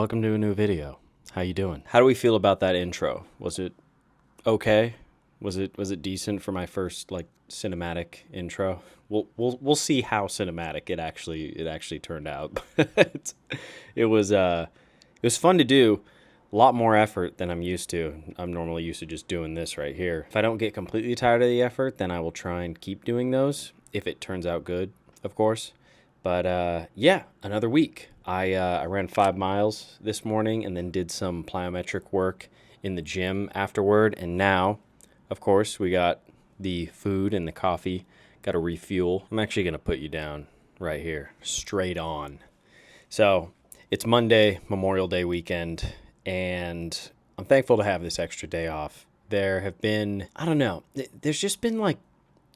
welcome to a new video. How you doing? How do we feel about that intro? Was it okay? Was it decent for my first like cinematic intro? We'll see how cinematic it actually turned out. But it was fun to do. A lot more effort than I'm used to. I'm normally used to just doing this right here. If I don't get completely tired of the effort, then I will try and keep doing those if it turns out good, of course. But yeah, another week. I ran 5 miles this morning and then did some plyometric work in the gym afterward. And now, of course, we got the food and the coffee. Got to refuel. I'm actually going to put you down right here, straight on. So it's Monday, Memorial Day weekend, and I'm thankful to have this extra day off. There have been, I don't know, there's just been like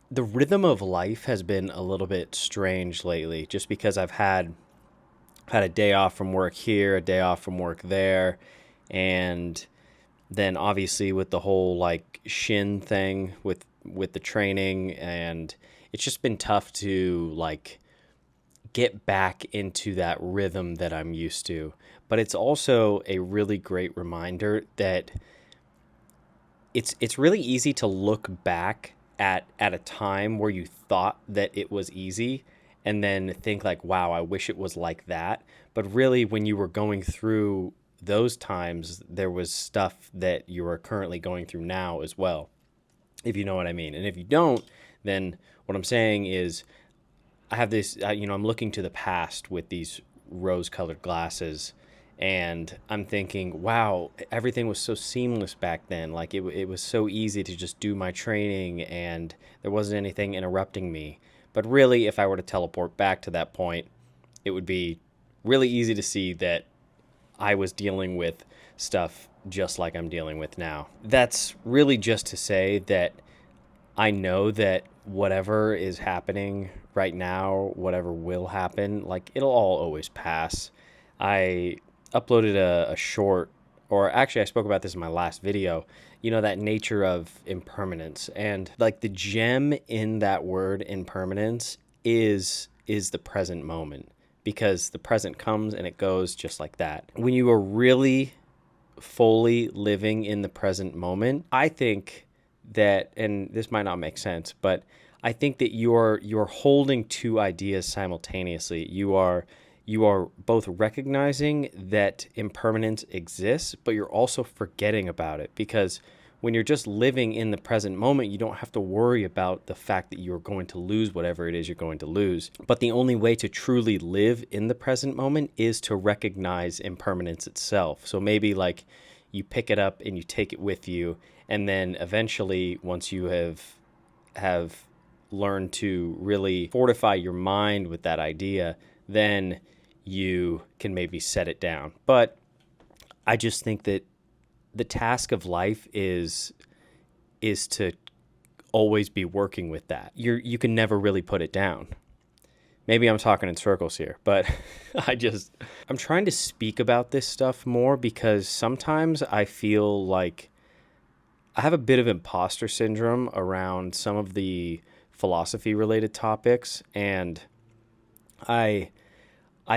the rhythm of life has been a little bit strange lately just because I've had a day off from work here, a day off from work there, and then obviously with the whole like shin thing with the training, and it's just been tough to like get back into that rhythm that I'm used to. But it's also a really great reminder that it's really easy to look back at a time where you thought that it was easy and then think like, wow, I wish it was like that. But really, when you were going through those times, there was stuff that you are currently going through now as well, if you know what I mean. And if you don't, then what I'm saying is I have this, I'm looking to the past with these rose-colored glasses, and I'm thinking, wow, everything was so seamless back then. Like it was so easy to just do my training, and there wasn't anything interrupting me. But really, if I were to teleport back to that point, it would be really easy to see that I was dealing with stuff just like I'm dealing with now. That's really just to say that I know that whatever is happening right now, whatever will happen, like it'll all always pass. I uploaded a short, or actually I spoke about this in my last video, that nature of impermanence. And like the gem in that word impermanence is the present moment, because the present comes and it goes just like that. When you are really fully living in the present moment, I think that, and this might not make sense, but I think that you're holding two ideas simultaneously. You are both recognizing that impermanence exists, but you're also forgetting about it, because when you're just living in the present moment, you don't have to worry about the fact that you're going to lose whatever it is you're going to lose. But the only way to truly live in the present moment is to recognize impermanence itself. So maybe like you pick it up and you take it with you, and then eventually, once you have learned to really fortify your mind with that idea, then you can maybe set it down. But I just think that the task of life is to always be working with that. You can never really put it down. Maybe I'm talking in circles here, but I'm trying to speak about this stuff more, because sometimes I feel like I have a bit of imposter syndrome around some of the philosophy related topics, and I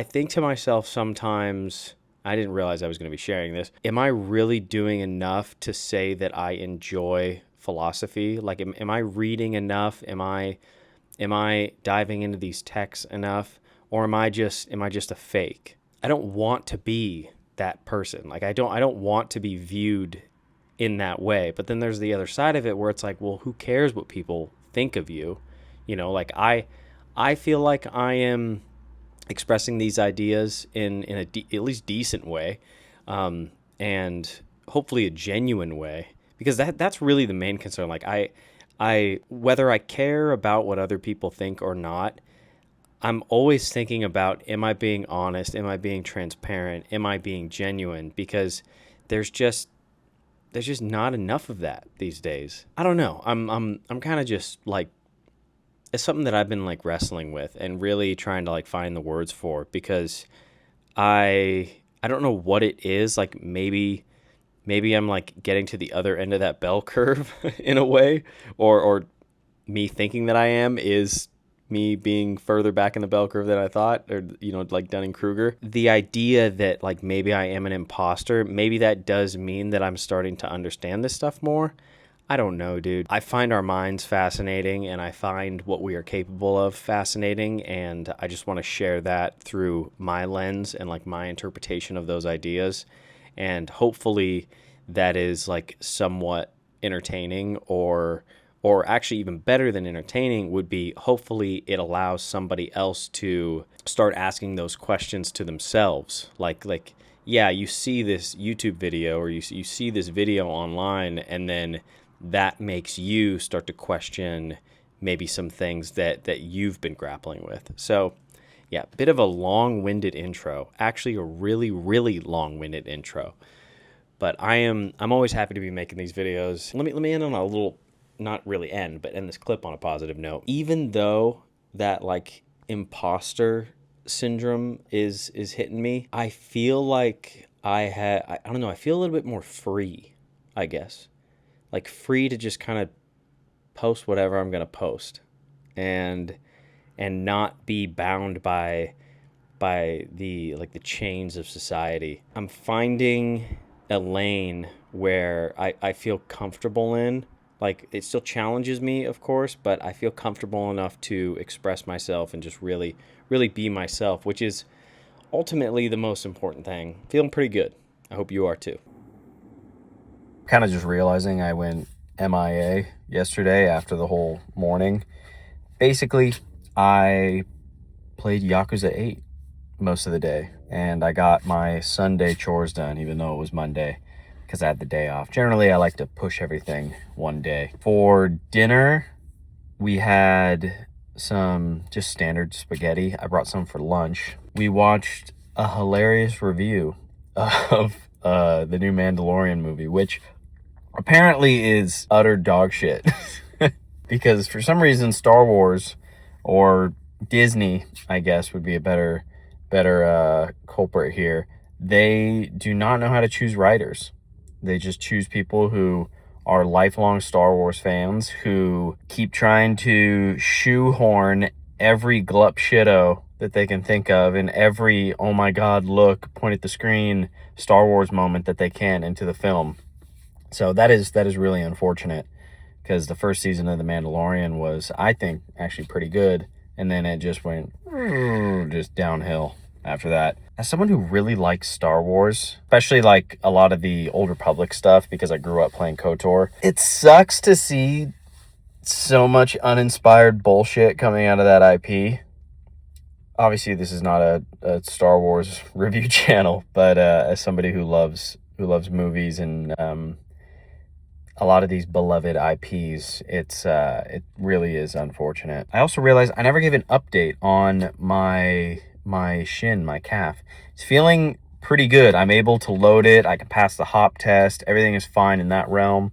think to myself sometimes, I didn't realize I was going to be sharing this. Am I really doing enough to say that I enjoy philosophy? Like, am I reading enough? Am I diving into these texts enough? Or am I just a fake? I don't want to be that person. Like, I don't want to be viewed in that way. But then there's the other side of it where it's like, well, who cares what people think of you? Like I feel like I am expressing these ideas in at least decent way, and hopefully a genuine way, because that's really the main concern. Like I whether I care about what other people think or not, I'm always thinking about, am I being honest? Am I being transparent? Am I being genuine? Because there's just not enough of that these days. I don't know. I'm kind of just like, it's something that I've been like wrestling with and really trying to like find the words for, because I don't know what it is. Like maybe I'm like getting to the other end of that bell curve in a way, or me thinking that I am is me being further back in the bell curve than I thought, or, like Dunning-Kruger. The idea that like maybe I am an imposter, maybe that does mean that I'm starting to understand this stuff more. I don't know, dude. I find our minds fascinating, and I find what we are capable of fascinating, and I just want to share that through my lens and like my interpretation of those ideas. And hopefully that is like somewhat entertaining, or actually even better than entertaining would be, hopefully it allows somebody else to start asking those questions to themselves. Like yeah, you see this YouTube video, or you see this video online, and then that makes you start to question maybe some things that you've been grappling with. So yeah, bit of a long-winded intro. Actually, a really, really long-winded intro. But I'm always happy to be making these videos. Let me end on a little, not really end, but end this clip on a positive note. Even though that like imposter syndrome is hitting me, I feel like I don't know, I feel a little bit more free, I guess. Like free to just kind of post whatever I'm going to post, and not be bound by the like the chains of society. I'm finding a lane where I feel comfortable in. Like, it still challenges me, of course, but I feel comfortable enough to express myself and just really, really be myself, which is ultimately the most important thing. Feeling pretty good. I hope you are too. Kind of just realizing I went MIA yesterday after the whole morning. Basically, I played Yakuza 8 most of the day, and I got my Sunday chores done, even though it was Monday, because I had the day off. Generally, I like to push everything one day. For dinner, we had some just standard spaghetti. I brought some for lunch. We watched a hilarious review of the new Mandalorian movie, which apparently is utter dog shit. Because for some reason, Star Wars, or Disney, I guess, would be a better culprit here. They do not know how to choose writers. They just choose people who are lifelong Star Wars fans who keep trying to shoehorn every glup shitto that they can think of, and every oh my god, look, point at the screen Star Wars moment that they can into the film. So that is really unfortunate, because the first season of The Mandalorian was, I think, actually pretty good, and then it just went just downhill after that. As someone who really likes Star Wars, especially like a lot of the Old Republic stuff, because I grew up playing KOTOR, it sucks to see so much uninspired bullshit coming out of that IP. Obviously, this is not a Star Wars review channel, but as somebody who loves movies and a lot of these beloved IPs, it really is unfortunate. I also realized I never gave an update on my shin, my calf. It's feeling pretty good. I'm able to load it. I can pass the hop test. Everything is fine in that realm.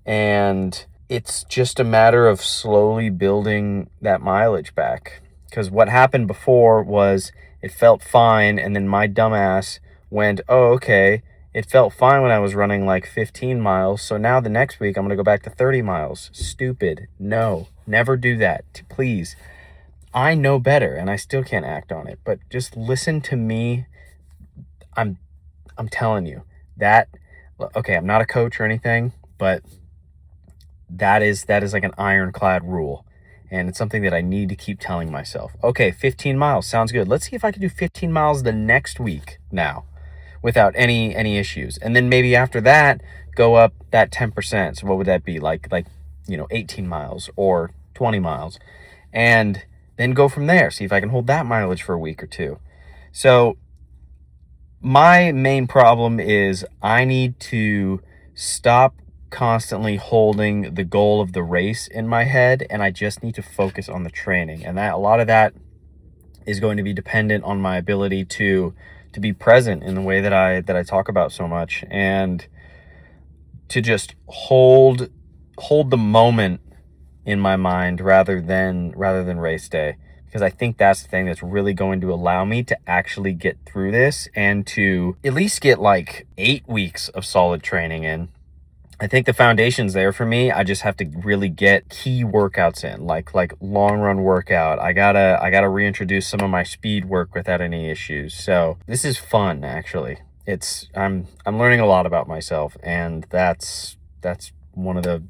And it's just a matter of slowly building that mileage back. Because what happened before was it felt fine, and then my dumbass went, oh, okay, it felt fine when I was running like 15 miles, so now the next week I'm going to go back to 30 miles. Stupid. No, never do that. Please. I know better, and I still can't act on it, but just listen to me. I'm telling you that, okay, I'm not a coach or anything, but that is like an ironclad rule. And it's something that I need to keep telling myself. Okay, 15 miles sounds good. Let's see if I can do 15 miles the next week now without any issues. And then maybe after that, go up that 10%. So what would that be? Like 18 miles or 20 miles. And then go from there. See if I can hold that mileage for a week or two. So my main problem is I need to stop constantly holding the goal of the race in my head, and I just need to focus on the training. And that, a lot of that is going to be dependent on my ability to be present in the way that I talk about so much, and to just hold the moment in my mind rather than race day, because I think that's the thing that's really going to allow me to actually get through this, and to at least get like 8 weeks of solid training in. I think the foundation's there for me. I just have to really get key workouts in, like long run workout. I gotta reintroduce some of my speed work without any issues. So this is fun, actually. I'm learning a lot about myself, and that's one of the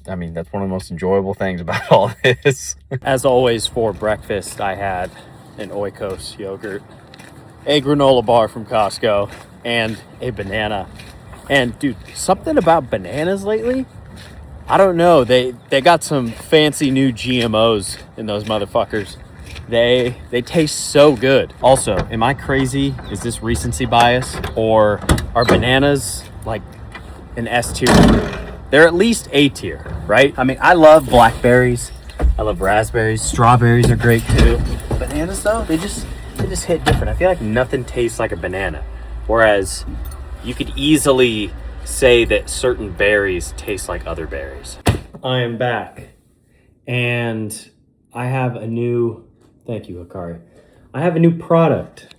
that's one of the most enjoyable things about all this. As always, for breakfast, I had an Oikos yogurt, a granola bar from Costco, and a banana. And dude, something about bananas lately, I don't know. They got some fancy new GMOs in those motherfuckers. They taste so good. Also, am I crazy? Is this recency bias, or are bananas like an S tier? They're at least A tier, right? I mean, I love blackberries. I love raspberries. Strawberries are great too. Bananas though, they just hit different. I feel like nothing tastes like a banana. Whereas you could easily say that certain berries taste like other berries. I am back, and I have a new, thank you, Akari. I have a new product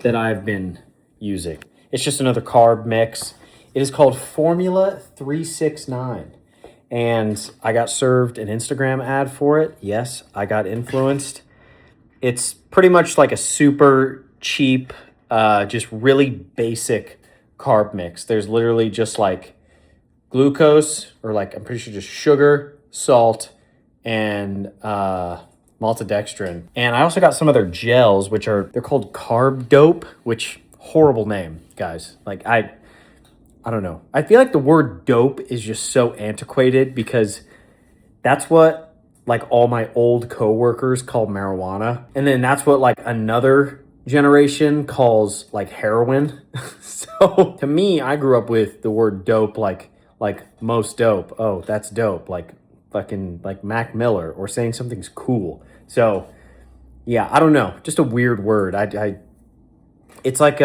that I've been using. It's just another carb mix. It is called Formula 369. And I got served an Instagram ad for it. Yes, I got influenced. It's pretty much like a super cheap, just really basic carb mix. There's literally just like glucose, or like I'm pretty sure just sugar, salt, and maltodextrin. And I also got some of their gels, which they're called Carb Dope, which horrible name, guys. Like I don't know. I feel like the word dope is just so antiquated because that's what like all my old coworkers call marijuana. And then that's what like another generation calls like heroin. So to me, I grew up with the word dope like most dope. Oh, that's dope. Like fucking like Mac Miller, or saying something's cool. So yeah, I don't know. Just a weird word. I it's like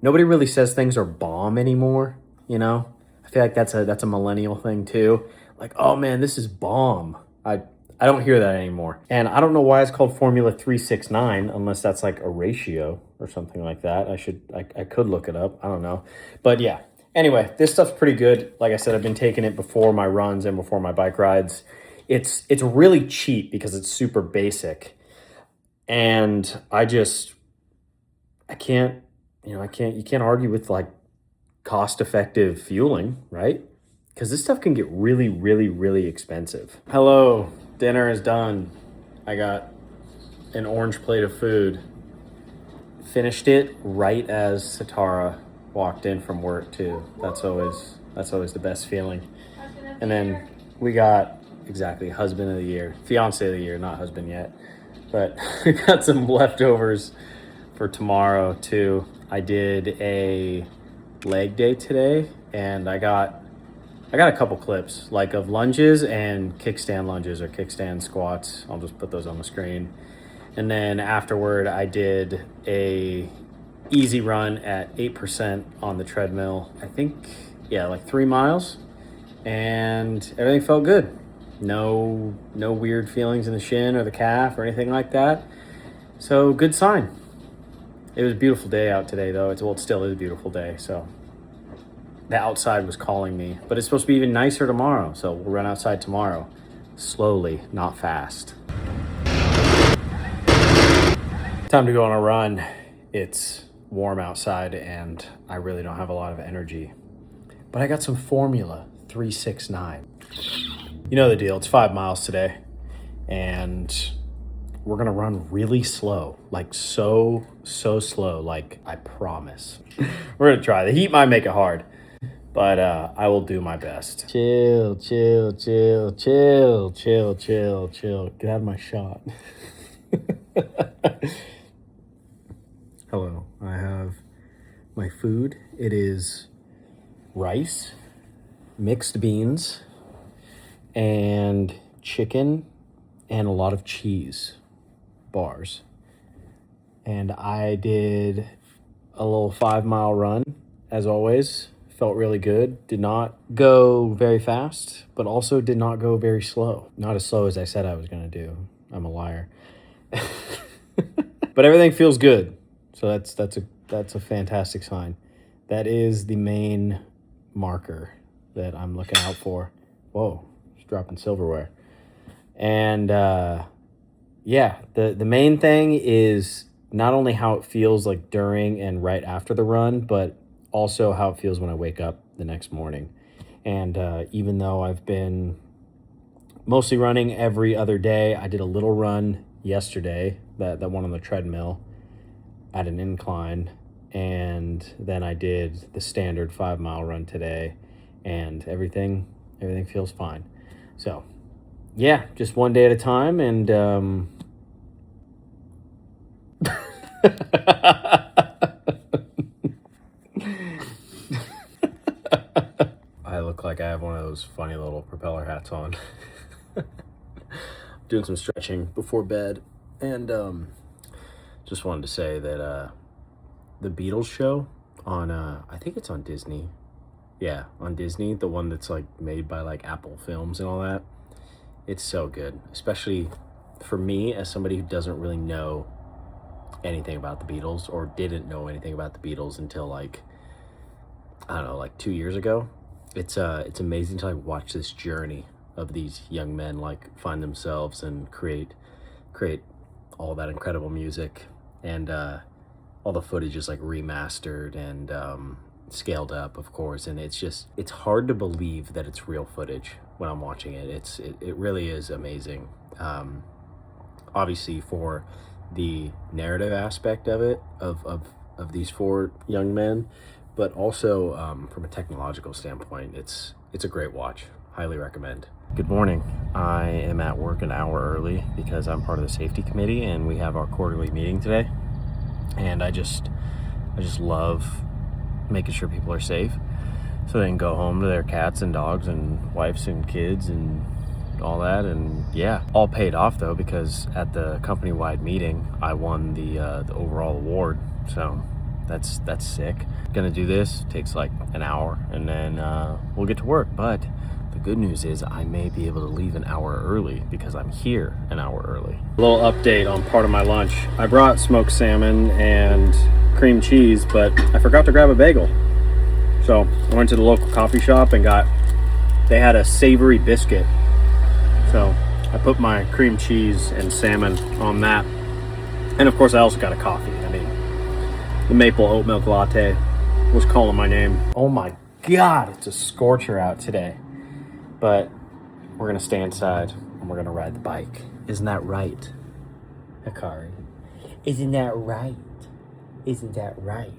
nobody really says things are bomb anymore, you know? I feel like that's a millennial thing too. Like, oh man, this is bomb. I don't hear that anymore. And I don't know why it's called Formula 369 unless that's like a ratio or something like that. I could look it up. I don't know. But yeah. Anyway, this stuff's pretty good. Like I said, I've been taking it before my runs and before my bike rides. It's really cheap because it's super basic. And I can't, you can't argue with like cost effective fueling, right? Because this stuff can get really, really, really expensive. Hello, dinner is done. I got an orange plate of food. Finished it right as Satara walked in from work too. That's always the best feeling. And then we got exactly husband of the year, fiance of the year, not husband yet. But we got some leftovers for tomorrow too. I did a leg day today, and I got a couple clips like of lunges and kickstand lunges or kickstand squats. I'll just put those on the screen. And then afterward, I did a easy run at 8% on the treadmill. I think, yeah, like 3 miles, and everything felt good. No weird feelings in the shin or the calf or anything like that. So good sign. It was a beautiful day out today, though. It still is a beautiful day. So the outside was calling me, but it's supposed to be even nicer tomorrow. So we'll run outside tomorrow, slowly, not fast. Time to go on a run. It's warm outside, and I really don't have a lot of energy. But I got some Formula 369. You know the deal. It's 5 miles today, and we're gonna run really slow, like so slow, like I promise. We're gonna try. The heat might make it hard, but I will do my best. Chill. Get out of my shot. Hello, I have my food. It is rice, mixed beans, and chicken, and a lot of cheese bars. And I did a little 5 mile run, as always. Felt really good. Did not go very fast, but also did not go very slow. Not as slow as I said I was going to do. I'm a liar. But everything feels good. So that's a fantastic sign. That is the main marker that I'm looking out for. Whoa, just dropping silverware. And yeah, the main thing is not only how it feels like during and right after the run, but also how it feels when I wake up the next morning. And even though I've been mostly running every other day, I did a little run yesterday, that one on the treadmill at an incline, and then I did the standard 5 mile run today, and everything feels fine. So yeah, just one day at a time, and I look like I have one of those funny little propeller hats on. Doing some stretching before bed, and just wanted to say that the Beatles show on I think it's on Disney. Yeah, on Disney, the one that's like made by like Apple Films and all that. It's so good, especially for me as somebody who doesn't really know anything about the Beatles or didn't know anything about the Beatles until like I don't know, like 2 years ago. It's amazing to like watch this journey of these young men like find themselves and create all that incredible music, and all the footage is like remastered and scaled up, of course, and it's hard to believe that it's real footage when I'm watching it. It really is amazing. Obviously for the narrative aspect of it, of these four young men, but also from a technological standpoint, it's a great watch. Highly recommend. Good morning. I am at work an hour early because I'm part of the safety committee and we have our quarterly meeting today. And I just love making sure people are safe so they can go home to their cats and dogs and wives and kids and all that. And yeah, all paid off though, because at the company-wide meeting I won the overall award. So that's sick. Gonna do this, takes like an hour, and then we'll get to work. But the good news is I may be able to leave an hour early because I'm here an hour early. A little update on part of my lunch. I brought smoked salmon and cream cheese, but I forgot to grab a bagel. So I went to the local coffee shop and they had a savory biscuit. So I put my cream cheese and salmon on that. And of course I also got a coffee. I mean, the maple oat milk latte was calling my name. Oh my God, it's a scorcher out today. But we're gonna stay inside and we're gonna ride the bike. Isn't that right, Hikari? Isn't that right? Isn't that right?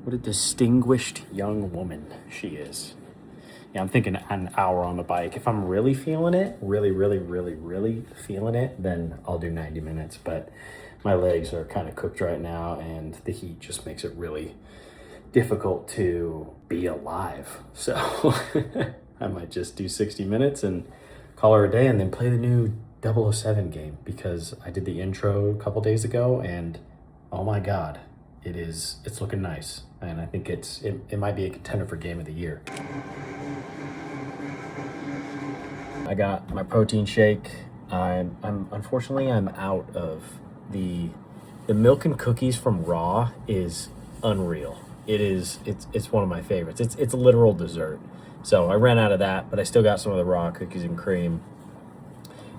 What a distinguished young woman she is. Yeah, I'm thinking an hour on the bike. If I'm really feeling it, really feeling it, then I'll do 90 minutes. But my legs are kind of cooked right now and the heat just makes it really difficult to be alive. So I might just do 60 minutes and call her a day and then play the new 007 game, because I did the intro a couple days ago and oh my God, it's looking nice. And I think it might be a contender for game of the year. I got my protein shake. I'm unfortunately I'm out of the milk and cookies from Raw is unreal. It's one of my favorites. It's a literal dessert. So I ran out of that, but I still got some of the raw cookies and cream,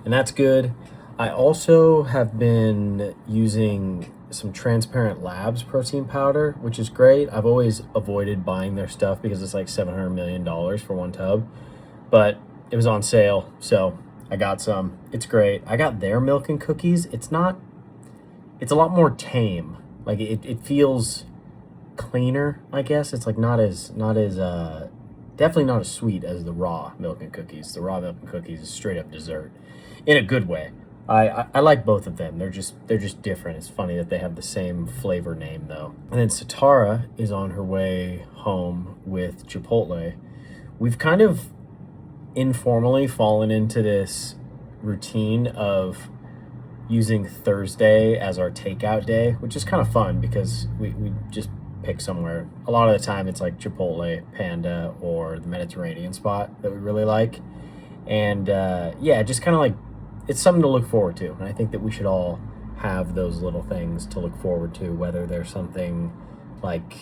and that's good. I also have been using some Transparent Labs protein powder, which is great. I've always avoided buying their stuff because it's like $700 million for one tub, but it was on sale, so I got some. It's great. I got their milk and cookies. It's a lot more tame. Like it feels cleaner, I guess. It's like not as definitely not as sweet as the raw milk and cookies. The raw milk and cookies is straight up dessert in a good way. I like both of them. They're just different. It's funny that they have the same flavor name though. And then Satara is on her way home with Chipotle. We've kind of informally fallen into this routine of using Thursday as our takeout day, which is kind of fun because we just pick somewhere. A lot of the time it's like Chipotle, Panda, or the Mediterranean spot that we really like. And yeah, just kind of like, it's something to look forward to. And I think that we should all have those little things to look forward to, whether there's something like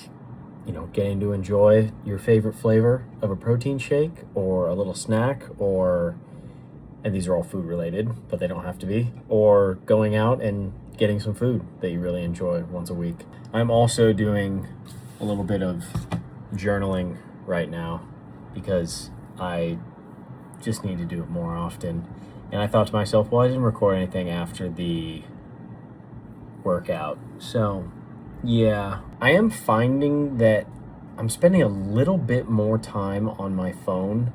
getting to enjoy your favorite flavor of a protein shake or a little snack, or, and these are all food related, but they don't have to be, or going out and getting some food that you really enjoy once a week. I'm also doing a little bit of journaling right now because I just need to do it more often. And I thought to myself, well, I didn't record anything after the workout. So, yeah, I am finding that I'm spending a little bit more time on my phone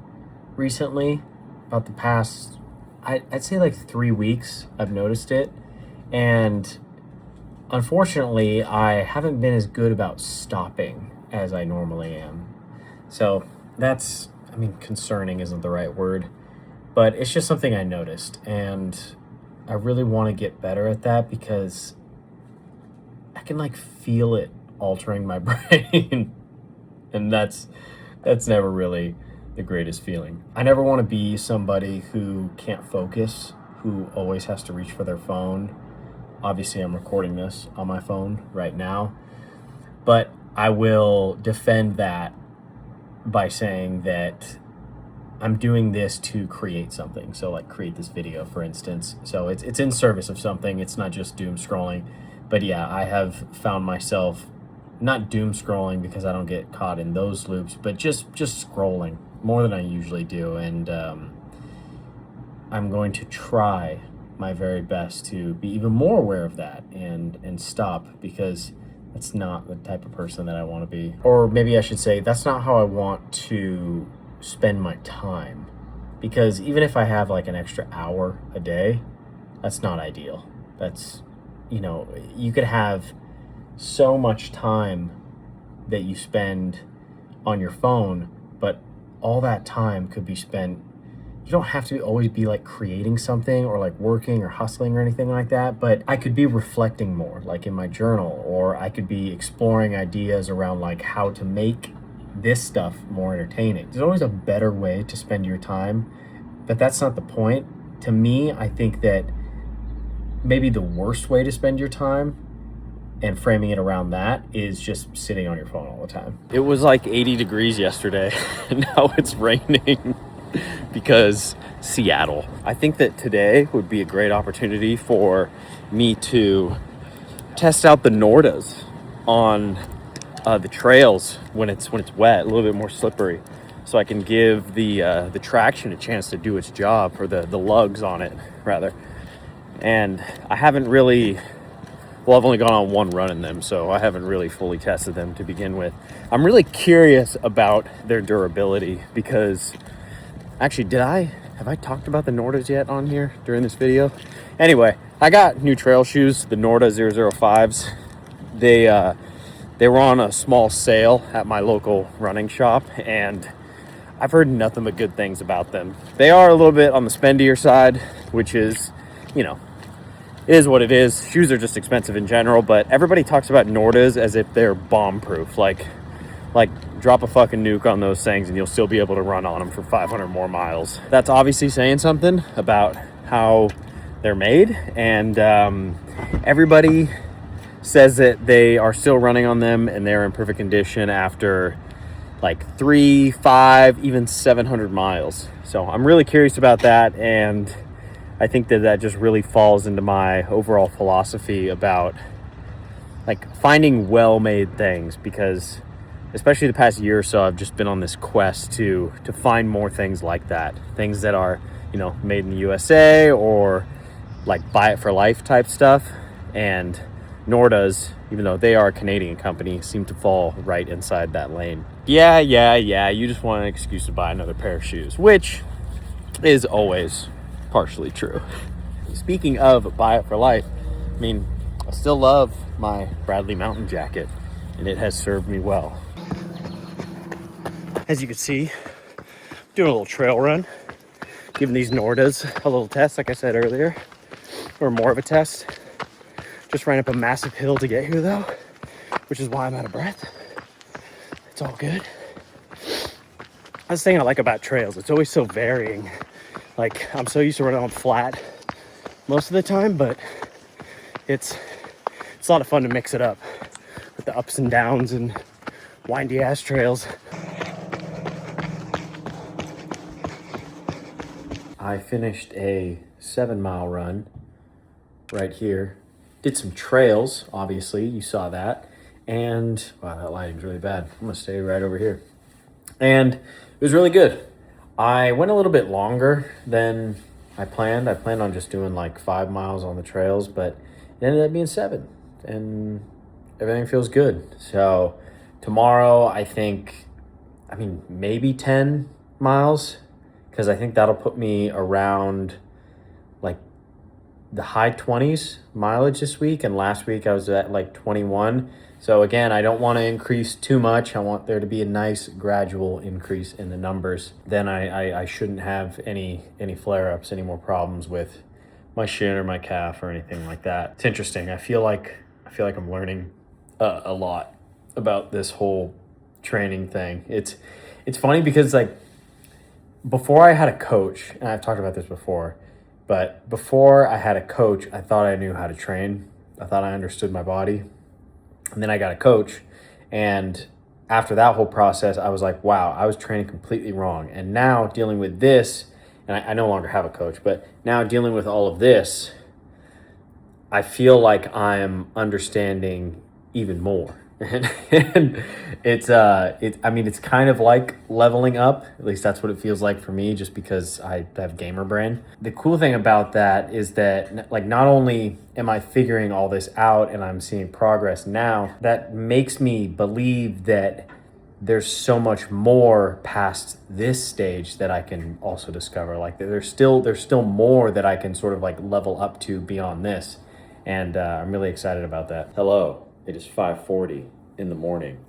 recently. About the past, I'd say like 3 weeks, I've noticed it. And unfortunately, I haven't been as good about stopping as I normally am. So that's, I mean, concerning isn't the right word, but it's just something I noticed. And I really want to get better at that because I can like feel it altering my brain. And that's never really the greatest feeling. I never want to be somebody who can't focus, who always has to reach for their phone. Obviously, I'm recording this on my phone right now, but I will defend that by saying that I'm doing this to create something. So like create this video, for instance. So it's in service of something. It's not just doom scrolling. But yeah, I have found myself not doom scrolling because I don't get caught in those loops, but just scrolling more than I usually do. And I'm going to try my very best to be even more aware of that and stop, because that's not the type of person that I want to be. Or maybe I should say, that's not how I want to spend my time. Because even if I have like an extra hour a day, that's not ideal. That's, you could have so much time that you spend on your phone, but all that time could be spent. You don't have to always be like creating something or like working or hustling or anything like that, but I could be reflecting more, like in my journal, or I could be exploring ideas around like how to make this stuff more entertaining. There's always a better way to spend your time, but that's not the point. To me, I think that maybe the worst way to spend your time, and framing it around that, is just sitting on your phone all the time. It was like 80 degrees yesterday, and now it's raining because Seattle. I think that today would be a great opportunity for me to test out the Nordas on the trails when it's wet, a little bit more slippery, so I can give the traction a chance to do its job, or the lugs on it rather. And I haven't really, well, I've only gone on one run in them, so I haven't really fully tested them to begin with. I'm really curious about their durability because, actually, have I talked about the Nordas yet on here during this video? Anyway, I got new trail shoes, the Norda 005s. They were on a small sale at my local running shop, and I've heard nothing but good things about them. They are a little bit on the spendier side, which is, it is what it is. Shoes are just expensive in general, but everybody talks about Nordas as if they're bomb-proof. Like drop a fucking nuke on those things and you'll still be able to run on them for 500 more miles. That's obviously saying something about how they're made, and everybody says that they are still running on them and they're in perfect condition after like 3, 5, even 700 miles. So I'm really curious about that, and I think that just really falls into my overall philosophy about like finding well-made things, because especially the past year or so, I've just been on this quest to find more things like that. Things that are, made in the USA, or like buy it for life type stuff. And Nordas, even though they are a Canadian company, seem to fall right inside that lane. Yeah, you just want an excuse to buy another pair of shoes, which is always partially true. Speaking of buy it for life, I mean, I still love my Bradley mountain jacket, and it has served me well. As you can see, doing a little trail run, giving these Nordas a little test, like I said earlier, or more of a test. Just ran up a massive hill to get here though, which is why I'm out of breath. It's all good. That's the thing I like about trails. It's always so varying. Like, I'm so used to running on flat most of the time, but it's a lot of fun to mix it up with the ups and downs and windy ass trails. I finished a 7-mile run right here. Did some trails, obviously, you saw that. And wow, that lighting's really bad. I'm gonna stay right over here. And it was really good. I went a little bit longer than I planned. I planned on just doing like 5 miles on the trails, but it ended up being 7. And everything feels good. So tomorrow, I mean, maybe 10 miles, because I think that'll put me around like the high 20s mileage this week. And last week I was at like 21. So again, I don't want to increase too much. I want there to be a nice gradual increase in the numbers. Then I shouldn't have any flare-ups, any more problems with my shin or my calf or anything like that. It's interesting. I feel like I'm learning a lot about this whole training thing. It's funny because like before I had a coach, and I've talked about this before, but before I had a coach, I thought I knew how to train. I thought I understood my body. And then I got a coach, and after that whole process, I was like, wow, I was training completely wrong. And now dealing with this, and I no longer have a coach, but now dealing with all of this, I feel like I'm understanding even more. And it's kind of like leveling up. At least that's what it feels like for me, just because I have gamer brain. The cool thing about that is that like not only am I figuring all this out and I'm seeing progress now, that makes me believe that there's so much more past this stage that I can also discover. Like there's still more that I can sort of like level up to beyond this. And I'm really excited about that. Hello, it is 5:40 in the morning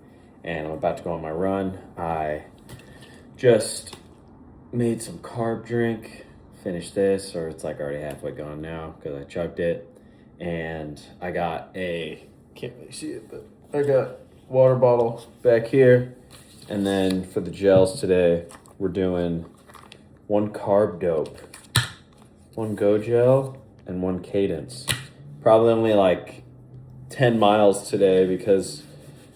and I'm about to go on my run. I just made some carb drink, finished this, or it's like already halfway gone now because I chugged it. And I got can't really see it, but I got water bottle back here. And then for the gels today, we're doing 1 carb dope, 1 go gel, and 1 cadence. Probably only like 10 miles today because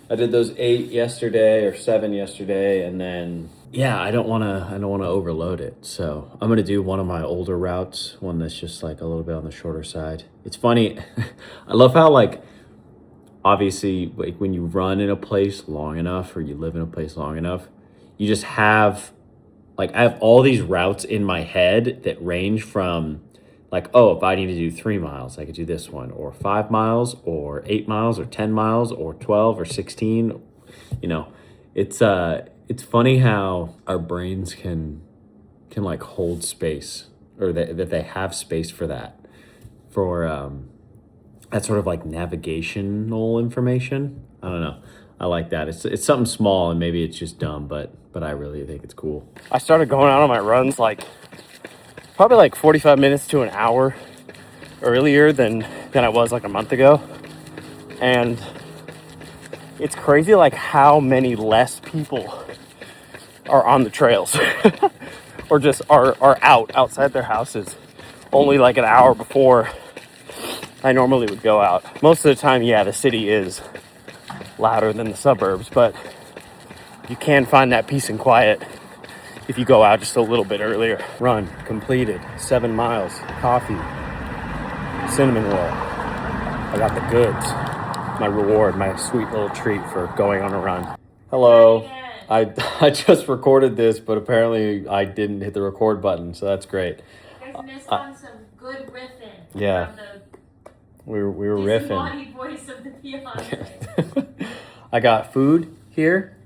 I did those 8 yesterday or 7 yesterday, and then yeah, I don't want to overload it. So I'm gonna do one of my older routes, one that's just like a little bit on the shorter side. It's funny, I love how like obviously like when you run in a place long enough or you live in a place long enough, you just have like I have all these routes in my head that range from like, oh, if I need to do 3 miles, I could do this one, or 5 miles, or 8 miles, or 10 miles, or 12, or 16. You know, it's funny how our brains can like hold space, or that they have space for that, for that sort of like navigational information. I don't know. I like that. It's something small, and maybe it's just dumb, but I really think it's cool. I started going out on my runs like probably like 45 minutes to an hour earlier than I was like a month ago. And it's crazy like how many less people are on the trails or just are outside their houses only like an hour before I normally would go out. Most of the time, yeah, the city is louder than the suburbs, but you can find that peace and quiet if you go out just a little bit earlier. Run completed, 7 miles, coffee, cinnamon roll. I got the goods. My reward, my sweet little treat for going on a run. Hello. I just recorded this, but apparently I didn't hit the record button, so that's great. You guys missed on some good riffing. Yeah. From the we were riffing. disembodied voice of the fiance. I got food here,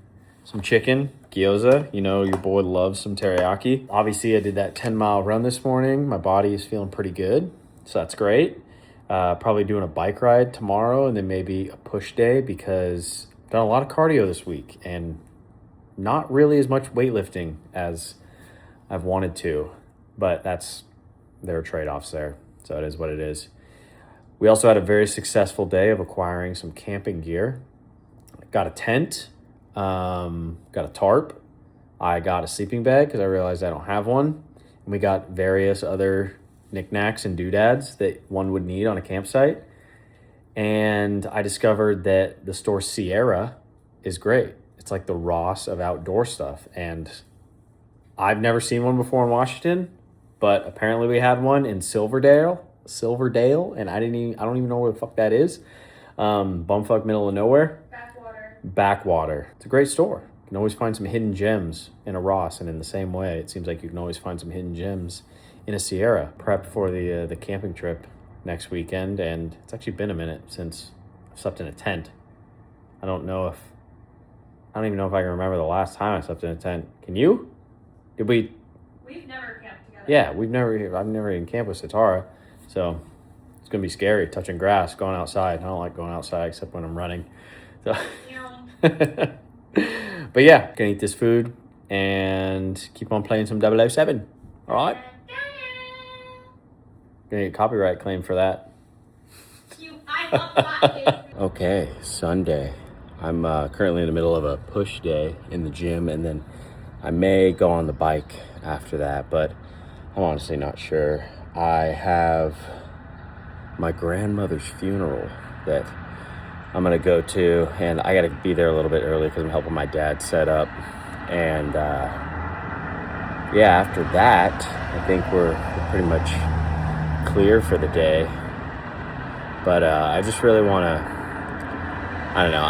some chicken, gyoza. You know, your boy loves some teriyaki. Obviously, I did that 10-mile run this morning. My body is feeling pretty good, so that's great. Probably doing a bike ride tomorrow, and then maybe a push day because I've done a lot of cardio this week and not really as much weightlifting as I've wanted to, but there are trade-offs there, so it is what it is. We also had a very successful day of acquiring some camping gear. Got a tent, got a tarp. I got a sleeping bag because I realized I don't have one. And we got various other knickknacks and doodads that one would need on a campsite. And I discovered that the store Sierra is great. it's like the Ross of outdoor stuff. And I've never seen one before in Washington, but apparently we had one in Silverdale, and I don't even know where the fuck that is. Bumfuck middle of nowhere. Backwater. It's a great store. You can always find some hidden gems in a Ross, and in the same way, it seems like you can always find some hidden gems in a Sierra. Prepped for the camping trip next weekend, and it's actually been a minute since I've slept in a tent. I don't even know if I can remember the last time I slept in a tent. Can you? Did we? We've never camped together. Yeah, I've never even camped with Satara, so it's gonna be scary touching grass, going outside. I don't like going outside except when I'm running. So, but yeah, gonna eat this food and keep on playing some 007. All right. Gonna get a copyright claim for that. I love that. Okay, Sunday. I'm currently in the middle of a push day in the gym, and then I may go on the bike after that, but I'm honestly not sure. I have my grandmother's funeral that I'm gonna go to, and I gotta be there a little bit early because I'm helping my dad set up. And yeah, after that, I think we're pretty much clear for the day. But I just really want to, I don't know,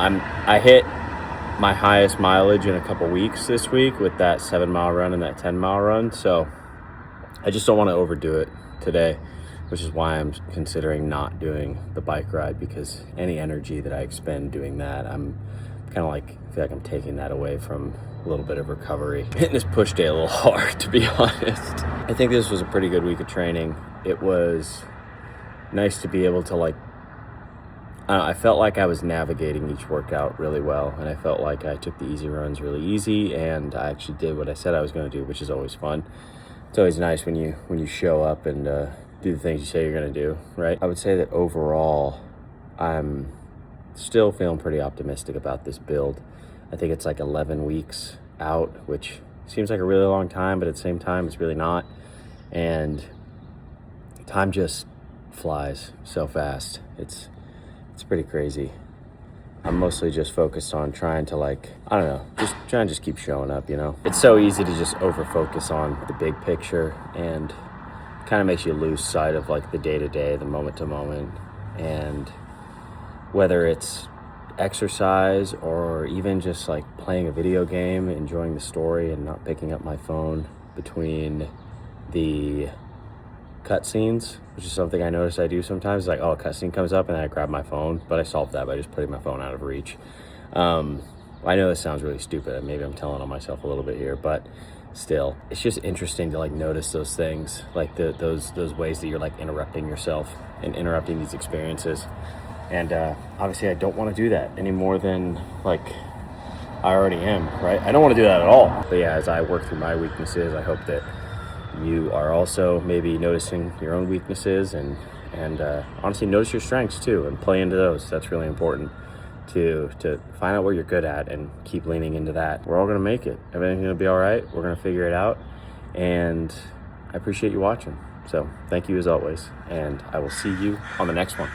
I hit my highest mileage in a couple weeks this week with that 7-mile run and that 10-mile run. So I just don't want to overdo it today, which is why I'm considering not doing the bike ride, because any energy that I expend doing that, I'm kind of like, I feel like I'm taking that away from a little bit of recovery. Hitting this push day a little hard, to be honest. I think this was a pretty good week of training. It was nice to be able to, like, I don't know, I felt like I was navigating each workout really well, and I felt like I took the easy runs really easy, and I actually did what I said I was going to do, which is always fun. It's always nice when you show up and do the things you say you're going to do, right? I would say that overall, I'm still feeling pretty optimistic about this build. I think it's like 11 weeks out, which seems like a really long time, but at the same time, it's really not. And time just flies so fast. It's pretty crazy. I'm mostly just focused on trying to, like, I don't know, just trying to just keep showing up, you know? It's so easy to just over-focus on the big picture, and kind of makes you lose sight of, like, the day-to-day, the moment-to-moment. And whether it's exercise or even just, like, playing a video game, enjoying the story and not picking up my phone between the cutscenes, which is something I notice I do sometimes. It's like, oh, a cutscene comes up and then I grab my phone, but I solved that by just putting my phone out of reach. I know this sounds really stupid. Maybe I'm telling on myself a little bit here, but still, it's just interesting to, like, notice those things, like those ways that you're, like, interrupting yourself and interrupting these experiences. And obviously I don't want to do that any more than, like, I already am, right? I don't want to do that at all. But yeah, as I work through my weaknesses, I hope that you are also maybe noticing your own weaknesses, and honestly notice your strengths too and play into those. That's really important to find out where you're good at and keep leaning into that. We're all gonna make it. Everything's gonna be all right. We're gonna figure it out, and I appreciate you watching. So thank you as always, and I will see you on the next one.